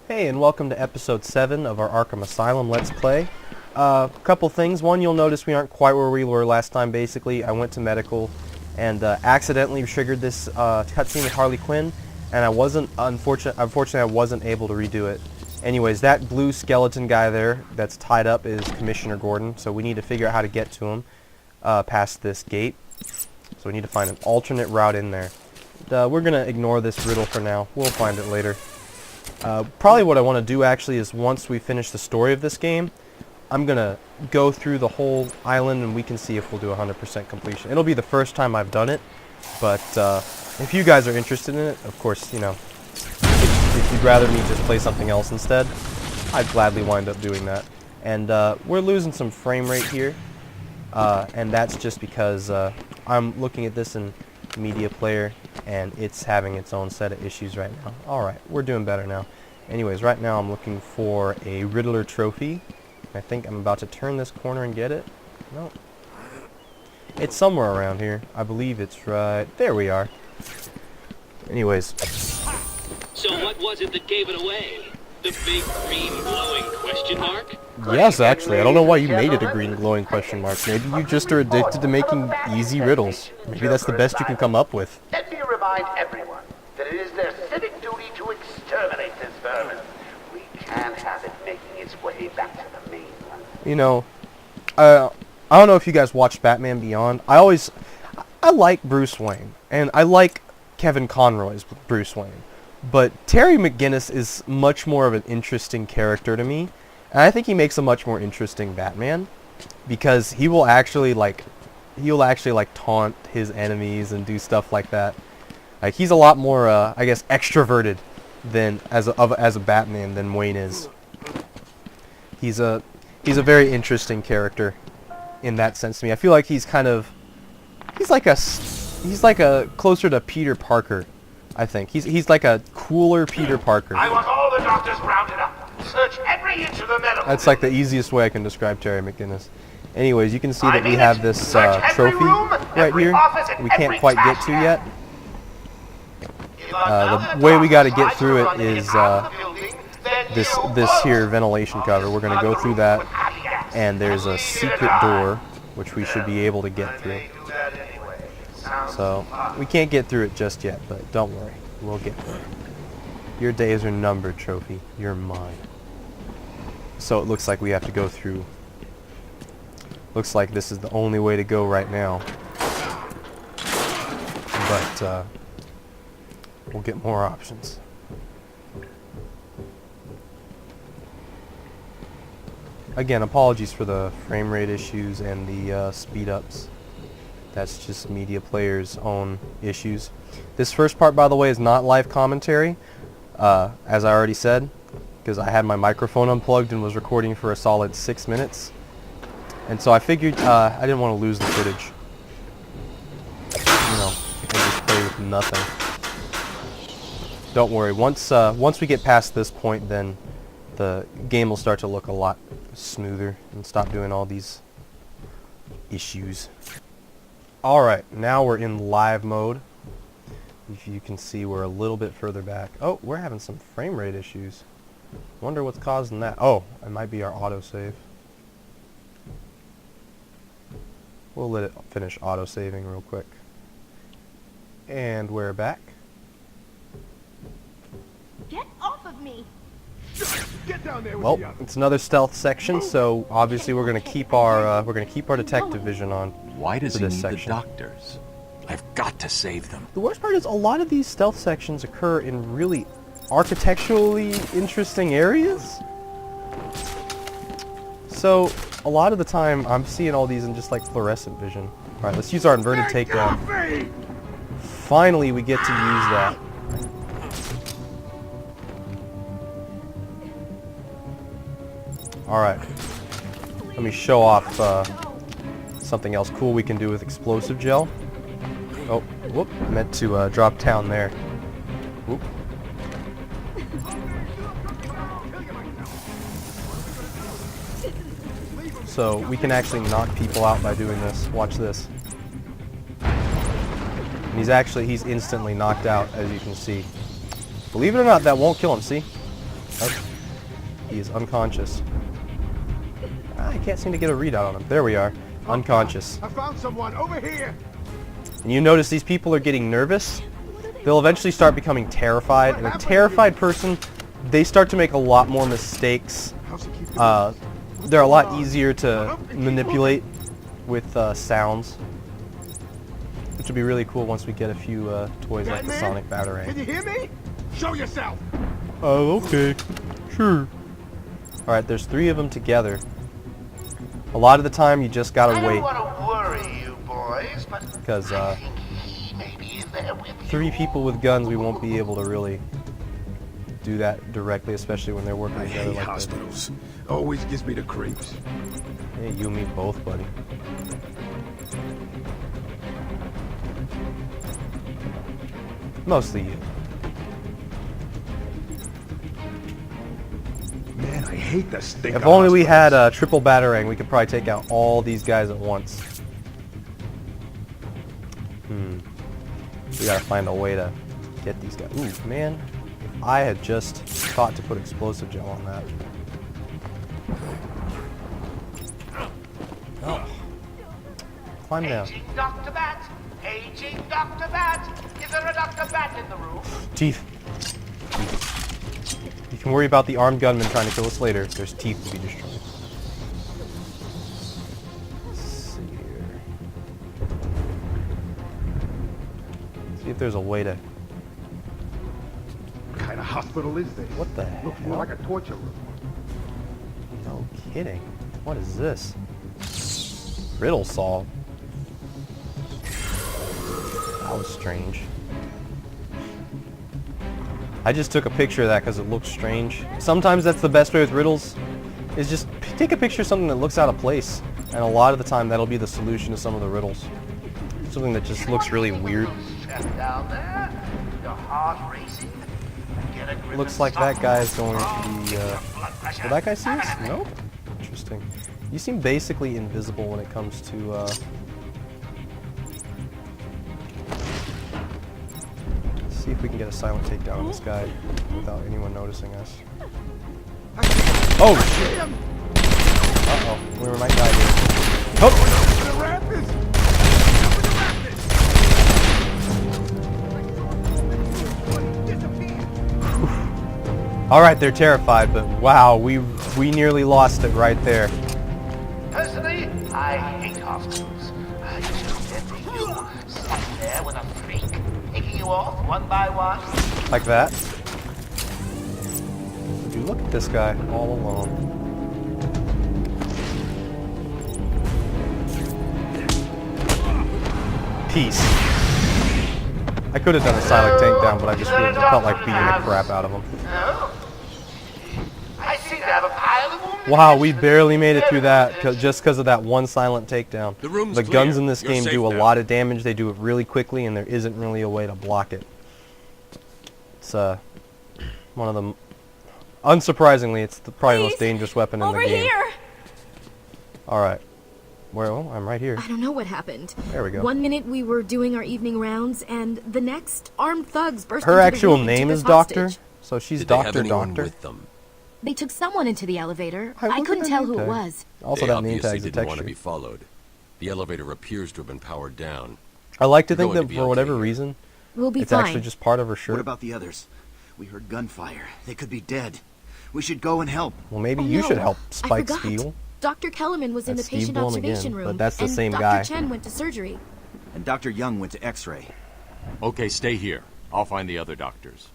Hey, and welcome to episode 7 of our Arkham Asylum Let's Play. Couple things. One, you'll notice we aren't quite where we were last time, basically. I went to medical and accidentally triggered this cutscene with Harley Quinn, and unfortunately I wasn't able to redo it. Anyways, that blue skeleton guy there that's tied up is Commissioner Gordon, so we need to figure out how to get to him past this gate. So we need to find an alternate route in there. We're going to ignore this riddle for now. We'll find it later. Probably what I want to do actually is once we finish the story of this game, I'm going to go through the whole island and we can see if we'll do 100% completion. It'll be the first time I've done it, but if you guys are interested in it, of course, you know, if you'd rather me just play something else instead, I'd gladly wind up doing that. And we're losing some frame rate here, and that's just because I'm looking at this in Media Player and it's having its own set of issues right now. Alright, we're doing better now. Anyways, right now I'm looking for a Riddler trophy. I think I'm about to turn this corner and get it. No. It's somewhere around here. I believe it's right... There we are. Anyways. So what was it that gave it away? The big green glowing question mark? Yes, actually. I don't know why you made it a green glowing question mark. Maybe you just are addicted to making easy riddles. Maybe that's the best you can come up with. Let me remind everyone that it is their civic duty to exterminate this vermin. We can't have it making its way back to the mainland. You know, I don't know if you guys watched Batman Beyond. I like Bruce Wayne, and I like Kevin Conroy's Bruce Wayne. But Terry McGinnis is much more of an interesting character to me, and I think he makes a much more interesting Batman, because he will actually taunt his enemies and do stuff like that. Like, he's a lot more, I guess, extroverted than as a Batman than Wayne is. He's a very interesting character in that sense to me. I feel like he's like a closer to Peter Parker. I think he's like a cooler Peter Parker. I want all the doctors rounded up. Search every inch of the medical. That's like the easiest way I can describe Terry McGinnis. Anyways, you can see that we have this trophy right here we can't quite get to yet. The way we got to get through it is this here ventilation cover. We're going to go through that, and there's a secret door which we should be able to get through. So, we can't get through it just yet, but don't worry, we'll get there. Your days are numbered, Trophy. You're mine. So it looks like we have to go through. Looks like this is the only way to go right now. But, we'll get more options. Again, apologies for the frame rate issues and the speed ups. That's just Media Player's own issues. This first part, by the way, is not live commentary, as I already said, because I had my microphone unplugged and was recording for a solid 6 minutes. And so I figured I didn't want to lose the footage. You know, and just play with nothing. Don't worry, once we get past this point, then the game will start to look a lot smoother and stop doing all these issues. Alright, now we're in live mode. If you can see, we're a little bit further back. Oh, we're having some frame rate issues. Wonder what's causing that. Oh, it might be our autosave. We'll let it finish autosaving real quick. And we're back. Get off of me! Get down there with Well, it's another stealth section, so obviously we're gonna keep our detective vision on. Why does for he this need section. the doctors? I've got to save them. The worst part is a lot of these stealth sections occur in really architecturally interesting areas. So a lot of the time I'm seeing all these in just like fluorescent vision. Alright, let's use our inverted takedown. Finally we get to use that. Alright. Let me show off something else cool we can do with explosive gel. Oh, whoop, I meant to drop down there. Whoop. So we can actually knock people out by doing this. Watch this. And he's instantly knocked out, as you can see. Believe it or not, that won't kill him, see? Oh, he is unconscious. I can't seem to get a readout on him. There we are. Unconscious. I found someone over here. And you notice these people are getting nervous. They'll eventually start becoming terrified. And a terrified person, they start to make a lot more mistakes. They're a lot easier to manipulate with sounds. Which would be really cool once we get a few toys like the Sonic Batarang. Can you hear me? Show yourself. Oh, okay. Sure. Alright, there's 3 of them together. A lot of the time, you just gotta I wait. don't want to worry you boys, but Because, I think he may be in there with you. 3 people with guns, we won't be able to really do that directly, especially when they're working I together hate like this. hospitals. Always gives me the creeps. Hey, you and me both, buddy. Mostly you. Man, I hate the stink. If of only we had hospitals. a triple batarang, we could probably take out all these guys at once. We gotta find a way to get these guys. Ooh, man. If I had just thought to put explosive gel on that. Oh. Climb down. Paging Dr. Bat. Paging Dr. Bat. Is there a Dr. Bat in the room? Teeth. You can worry about the armed gunman trying to kill us later. There's teeth to be destroyed. Let's see here. See if there's a way to... What kind of hospital is this? What the Looks more hell? like a torture room. No kidding. What is this? Riddle solved. That was strange. I just took a picture of that because it looks strange. Sometimes that's the best way with riddles, is just take a picture of something that looks out of place. And a lot of the time that'll be the solution to some of the riddles. Something that just looks really weird. Down there. Your heart racing. Get a grip Looks and like that stop. guy is going to be... Blood pressure. Will that guy see us? Nope. Interesting. You seem basically invisible when it comes to... Let's see if we can get a silent takedown on this guy without anyone noticing us. Oh shit! Uh-oh. We might die here. Oh! The rapids. Alright, they're terrified, but wow, we nearly lost it right there. Personally, I hate hospitals. I just envy you, sat there with a freak, taking you off one by one. Like that. Would you look at this guy all alone? Peace. I could have done a silent takedown, but I just really felt like beating the crap out of him. No? I seem to have a pile of wounded. Wow, we barely made it through that just because of that one silent takedown. The room's The clear. guns in this You're game safe do a now. lot of damage. They do it really quickly, and there isn't really a way to block it. It's one of them. Unsurprisingly, it's probably the most Please, dangerous weapon in the Over game. here! All right. Well, I'm right here. I don't know what happened. There we go. One minute we were doing our evening rounds, and the next, armed thugs burst Her into the actual room and name took is us Doctor, hostage. so she's Did they have Doctor anyone Doctor. with them? They took someone into the elevator. Hey, I look couldn't at tell that who name it tag. was. Also, They that name obviously tag's a didn't want to texture. be followed. The elevator appears to have been powered down. I like to You're think going that to be for whatever okay. reason, We'll be it's fine. actually just part of her shirt. What about the others? We heard gunfire. They could be dead. We should go and help. Well, maybe Oh, you no. should help I Spike forgot. Spiegel. Dr. Kellerman was in the That's Steve patient Blum observation again, room, but that's the and same Dr. guy. Chen went to surgery. And Dr. Young went to X-ray. Okay, stay here. I'll find the other doctors.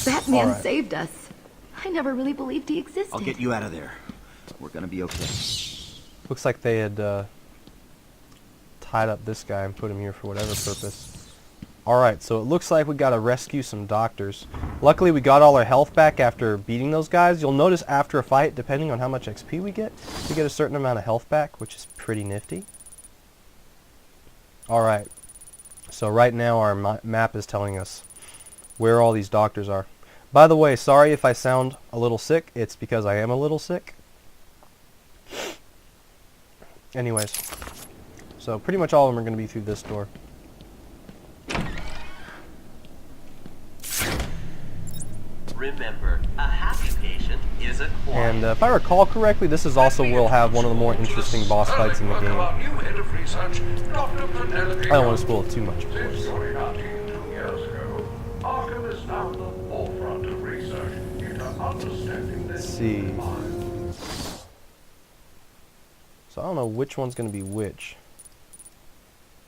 That man Alright. saved us. I never really believed he existed. I'll get you out of there. We're gonna be okay. Looks like they had tied up this guy and put him here for whatever purpose. Alright, so it looks like we gotta rescue some doctors. Luckily we got all our health back after beating those guys. You'll notice after a fight, depending on how much XP we get a certain amount of health back, which is pretty nifty. Alright, so right now our map is telling us where all these doctors are. By the way, sorry if I sound a little sick. It's because I am a little sick. Anyways, so pretty much all of them are going to be through this door. Remember, a happy patient And if I recall correctly, this is also will have one of the more interesting boss fights in the game. I don't want to spoil it too much, of course. Let's see. So I don't know which one's going to be which.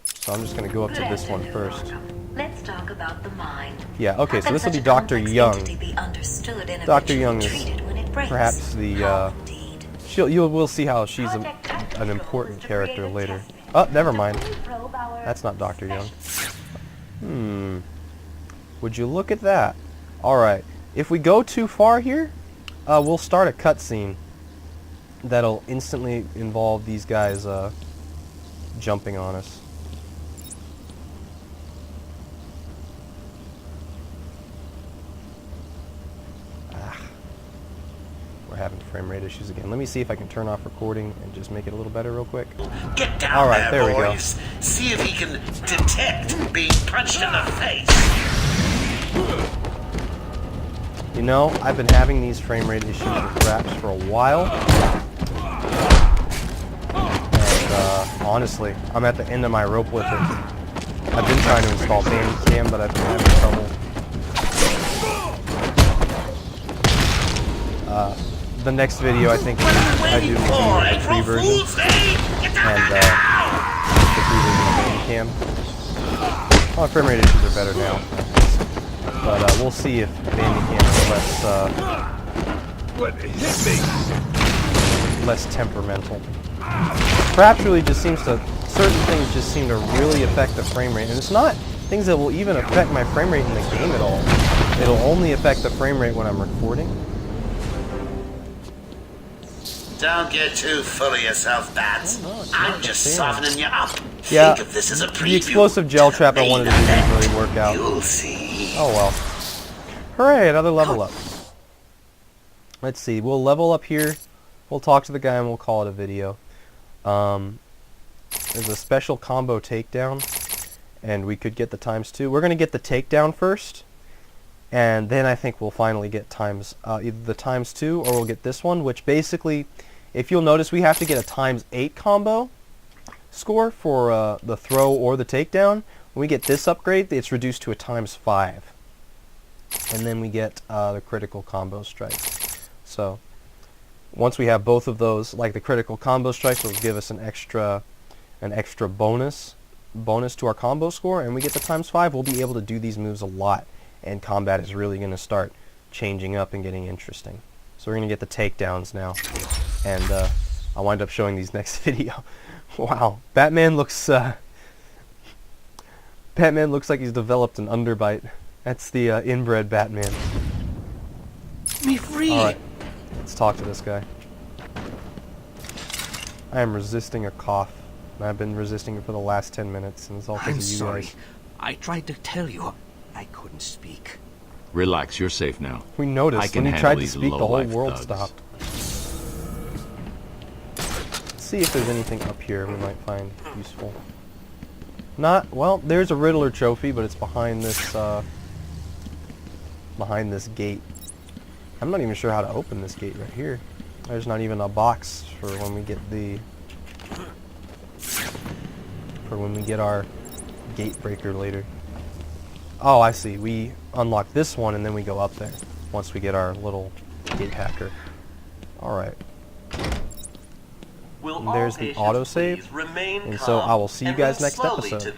So I'm just going to go up to this one first. Let's talk about the mind. Yeah, okay, so this will be Dr. Young. Dr. Young is perhaps the, we'll see how she's an important character later. Oh, never mind. That's not Dr. Young. Would you look at that? Alright, if we go too far here, we'll start a cutscene that'll instantly involve these guys jumping on us. We're having frame rate issues again. Let me see if I can turn off recording and just make it a little better real quick. Get down Alright, there we boys. go. See if he can detect being punched in the face. You know, I've been having these frame rate issues with Fraps for a while. And honestly, I'm at the end of my rope with it. I've been trying to install Bandicam, but I've been having trouble. The next video I think I do will be the free version. And the free version of Bandicam. Oh, frame rate issues are better now. But we'll see if Bandicam is less temperamental. Fraps really just seems to, certain things just seem to really affect the frame rate. And it's not things that will even affect my frame rate in the game at all. It'll only affect the frame rate when I'm recording. Don't get too full of yourself, Bats. I'm just softening you up. Yeah, Think of this as a preview. the explosive gel trap I wanted to do didn't really work out. You'll see. Oh well. Hooray, another level up. Let's see, we'll level up here. We'll talk to the guy and we'll call it a video. There's a special combo takedown, and we could get the ×2. We're going to get the takedown first, and then I think we'll finally get either the ×2 or we'll get this one, which basically, if you'll notice, we have to get a ×8 combo score for the throw or the takedown. When we get this upgrade, it's reduced to a ×5. And then we get the critical combo strikes. So once we have both of those, like the critical combo strikes will give us an extra bonus to our combo score, and we get the ×5, we'll be able to do these moves a lot, and combat is really going to start changing up and getting interesting. So we're going to get the takedowns now, and I'll wind up showing these next video. Wow, Batman looks like he's developed an underbite. That's the inbred Batman. Me free. Alright, let's talk to this guy. I am resisting a cough. And I've been resisting it for the last 10 minutes, and it's all because of you guys. I tried to tell you. I couldn't speak. Relax, you're safe now. We noticed when he tried to speak, the whole world stopped. Let's see if there's anything up here we might find useful. Well, there's a Riddler trophy, but it's behind this gate. I'm not even sure how to open this gate right here. There's not even a box for when we get our gate breaker later. Oh, I see. We unlock this one and then we go up there once we get our little gate hacker. Alright. And there's the autosave. And so I will see you guys next episode.